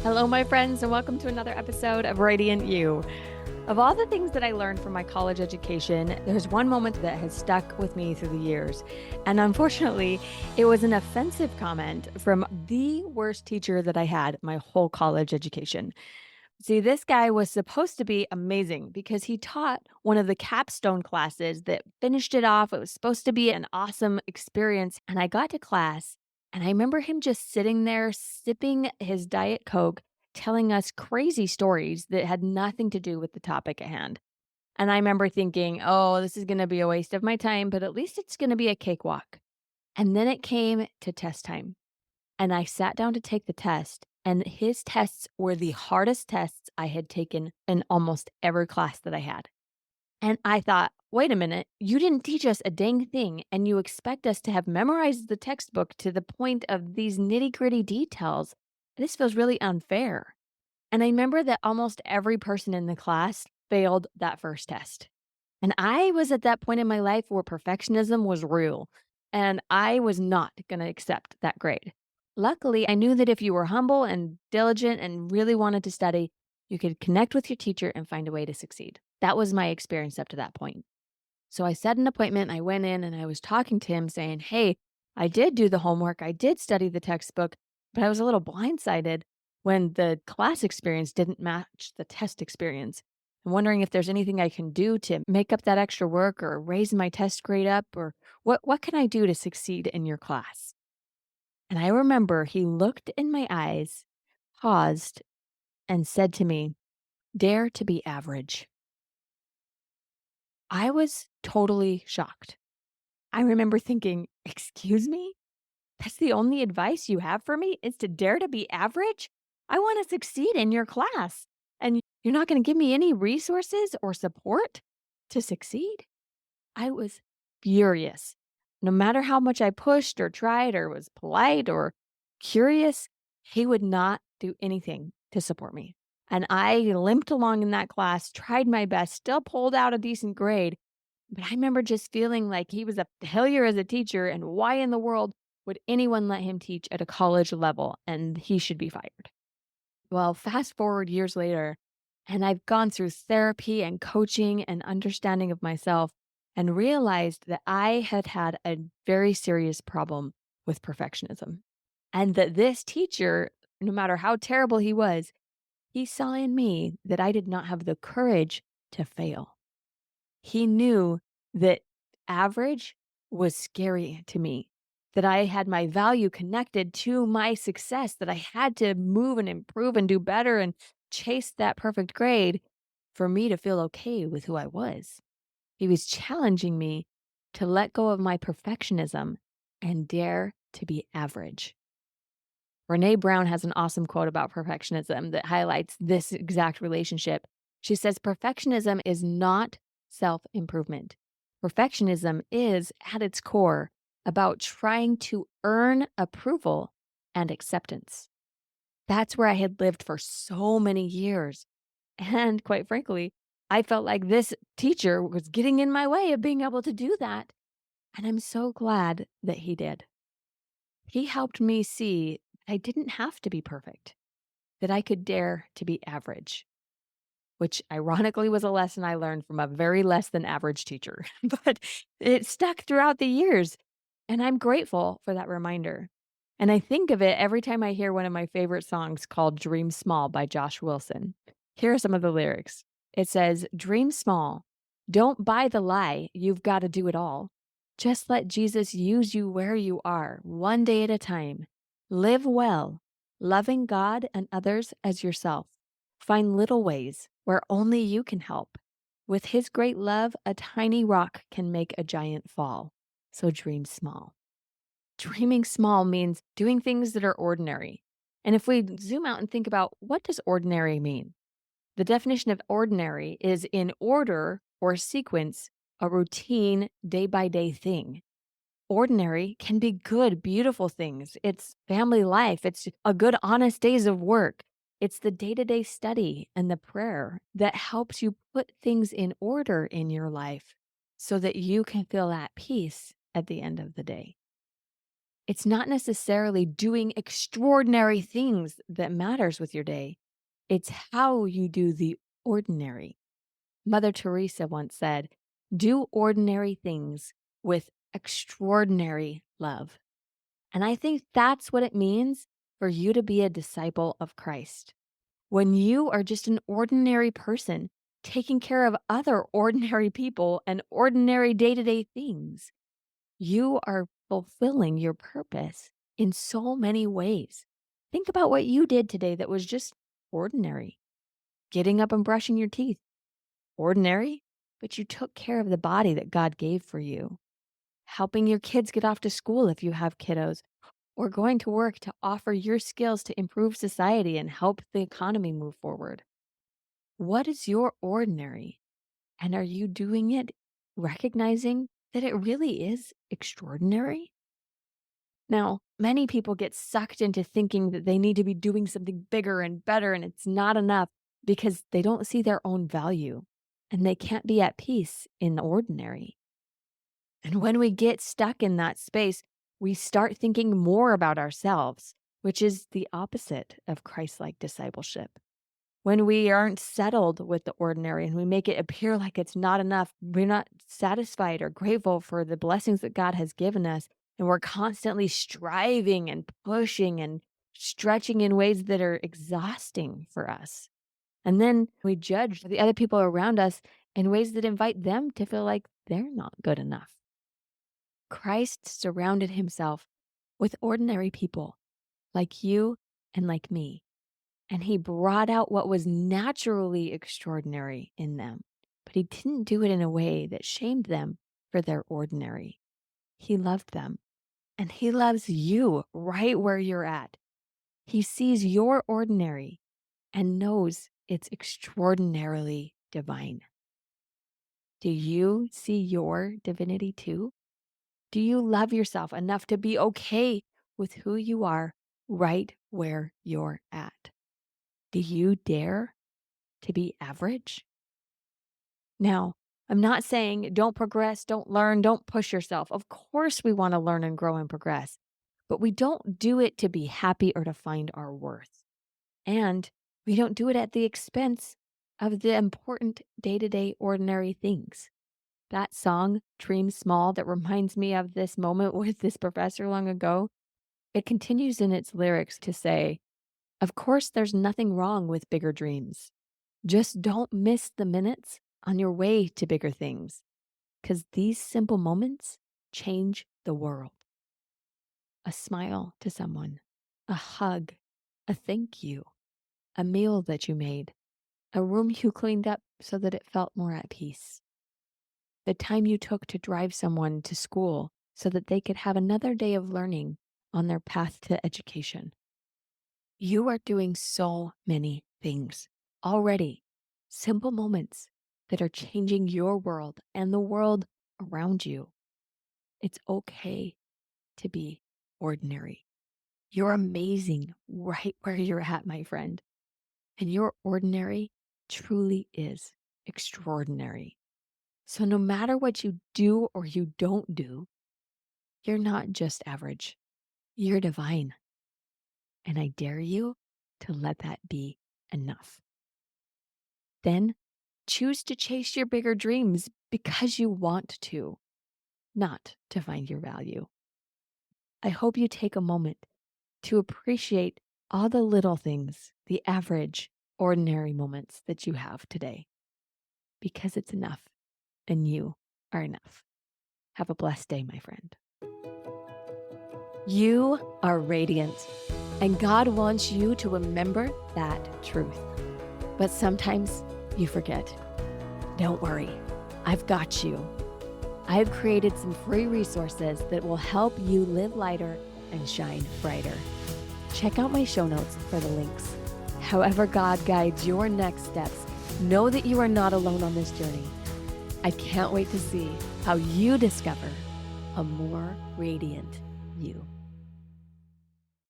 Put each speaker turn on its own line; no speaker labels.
Hello, my friends, and welcome to another episode of Radiant You. Of all the things that I learned from my college education, there's one moment that has stuck with me through the years. And unfortunately, it was an offensive comment from the worst teacher that I had my whole college education. See, this guy was supposed to be amazing because he taught one of the capstone classes that finished it off. It was supposed to be an awesome experience. And I got to class, and I remember him just sitting there sipping his Diet Coke, telling us crazy stories that had nothing to do with the topic at hand. And I remember thinking, oh, this is going to be a waste of my time, but at least it's going to be a cakewalk. And then it came to test time. And I sat down to take the test, and his tests were the hardest tests I had taken in almost every class that I had. And I thought, wait a minute, you didn't teach us a dang thing, and you expect us to have memorized the textbook to the point of these nitty gritty details. This feels really unfair. And I remember that almost every person in the class failed that first test. And I was at that point in my life where perfectionism was real, and I was not going to accept that grade. Luckily, I knew that if you were humble and diligent and really wanted to study, you could connect with your teacher and find a way to succeed. That was my experience up to that point. So I set an appointment. I went in and I was talking to him saying, hey, I did do the homework. I did study the textbook, but I was a little blindsided when the class experience didn't match the test experience. I'm wondering if there's anything I can do to make up that extra work or raise my test grade up, or what can I do to succeed in your class? And I remember he looked in my eyes, paused, and said to me, dare to be average. I was totally shocked. I remember thinking, excuse me? That's the only advice you have for me is to dare to be average? I want to succeed in your class. And you're not going to give me any resources or support to succeed? I was furious. No matter how much I pushed or tried or was polite or curious, he would not do anything to support me. And I limped along in that class, tried my best, still pulled out a decent grade, but I remember just feeling like he was a failure as a teacher, and why in the world would anyone let him teach at a college level, and he should be fired. Well, fast forward years later, and I've gone through therapy and coaching and understanding of myself and realized that I had had a very serious problem with perfectionism. And that this teacher, no matter how terrible he saw in me that I did not have the courage to fail. He knew that average was scary to me, that I had my value connected to my success, that I had to move and improve and do better and chase that perfect grade for me to feel okay with who I was. He was challenging me to let go of my perfectionism and dare to be average. Brene Brown has an awesome quote about perfectionism that highlights this exact relationship. She says, perfectionism is not self improvement. Perfectionism is, at its core, about trying to earn approval and acceptance. That's where I had lived for so many years. And quite frankly, I felt like this teacher was getting in my way of being able to do that. And I'm so glad that he did. He helped me see I didn't have to be perfect, that I could dare to be average, which ironically was a lesson I learned from a very less than average teacher, but it stuck throughout the years. And I'm grateful for that reminder. And I think of it every time I hear one of my favorite songs called Dream Small by Josh Wilson. Here are some of the lyrics. It says, dream small. Don't buy the lie, you've got to do it all. Just let Jesus use you where you are, one day at a time. Live well, loving God and others as yourself. Find little ways where only you can help. With his great love, a tiny rock can make a giant fall. So dream small. Dreaming small means doing things that are ordinary. And if we zoom out and think about what does ordinary mean? The definition of ordinary is in order or sequence, a routine day by day thing. Ordinary can be good, beautiful things. It's family life. It's a good, honest days of work. It's the day to day study and the prayer that helps you put things in order in your life so that you can feel at peace at the end of the day. It's not necessarily doing extraordinary things that matters with your day. It's how you do the ordinary. Mother Teresa once said, "Do ordinary things with extraordinary love." And I think that's what it means for you to be a disciple of Christ. When you are just an ordinary person taking care of other ordinary people and ordinary day to day things, you are fulfilling your purpose in so many ways. Think about what you did today that was just ordinary. Getting up and brushing your teeth, ordinary, but you took care of the body that God gave for you. Helping your kids get off to school if you have kiddos, or going to work to offer your skills to improve society and help the economy move forward. What is your ordinary? And are you doing it recognizing that it really is extraordinary? Now, many people get sucked into thinking that they need to be doing something bigger and better, and it's not enough because they don't see their own value and they can't be at peace in the ordinary. And when we get stuck in that space, we start thinking more about ourselves, which is the opposite of Christ like discipleship. When we aren't settled with the ordinary and we make it appear like it's not enough, we're not satisfied or grateful for the blessings that God has given us. And we're constantly striving and pushing and stretching in ways that are exhausting for us. And then we judge the other people around us in ways that invite them to feel like they're not good enough. Christ surrounded himself with ordinary people like you and like me. And he brought out what was naturally extraordinary in them, but he didn't do it in a way that shamed them for their ordinary. He loved them, and he loves you right where you're at. He sees your ordinary and knows it's extraordinarily divine. Do you see your divinity too? Do you love yourself enough to be okay with who you are right where you're at? Do you dare to be average? Now, I'm not saying don't progress, don't learn, don't push yourself. Of course, we want to learn and grow and progress, but we don't do it to be happy or to find our worth. And we don't do it at the expense of the important day to day ordinary things. That song, Dream Small, that reminds me of this moment with this professor long ago, it continues in its lyrics to say, of course, there's nothing wrong with bigger dreams. Just don't miss the minutes on your way to bigger things, because these simple moments change the world. A smile to someone, a hug, a thank you, a meal that you made, a room you cleaned up so that it felt more at peace. The time you took to drive someone to school so that they could have another day of learning on their path to education. You are doing so many things already, simple moments that are changing your world and the world around you. It's okay to be ordinary. You're amazing right where you're at, my friend. And your ordinary truly is extraordinary. So no matter what you do or you don't do, you're not just average. You're divine. And I dare you to let that be enough. Then choose to chase your bigger dreams because you want to, not to find your value. I hope you take a moment to appreciate all the little things, the average, ordinary moments that you have today, because it's enough and you are enough. Have a blessed day, my friend. You are radiant, and God wants you to remember that truth. But sometimes you forget. Don't worry, I've got you. I've created some free resources that will help you live lighter and shine brighter. Check out my show notes for the links. However God guides your next steps, know that you are not alone on this journey. I can't wait to see how you discover a more radiant you.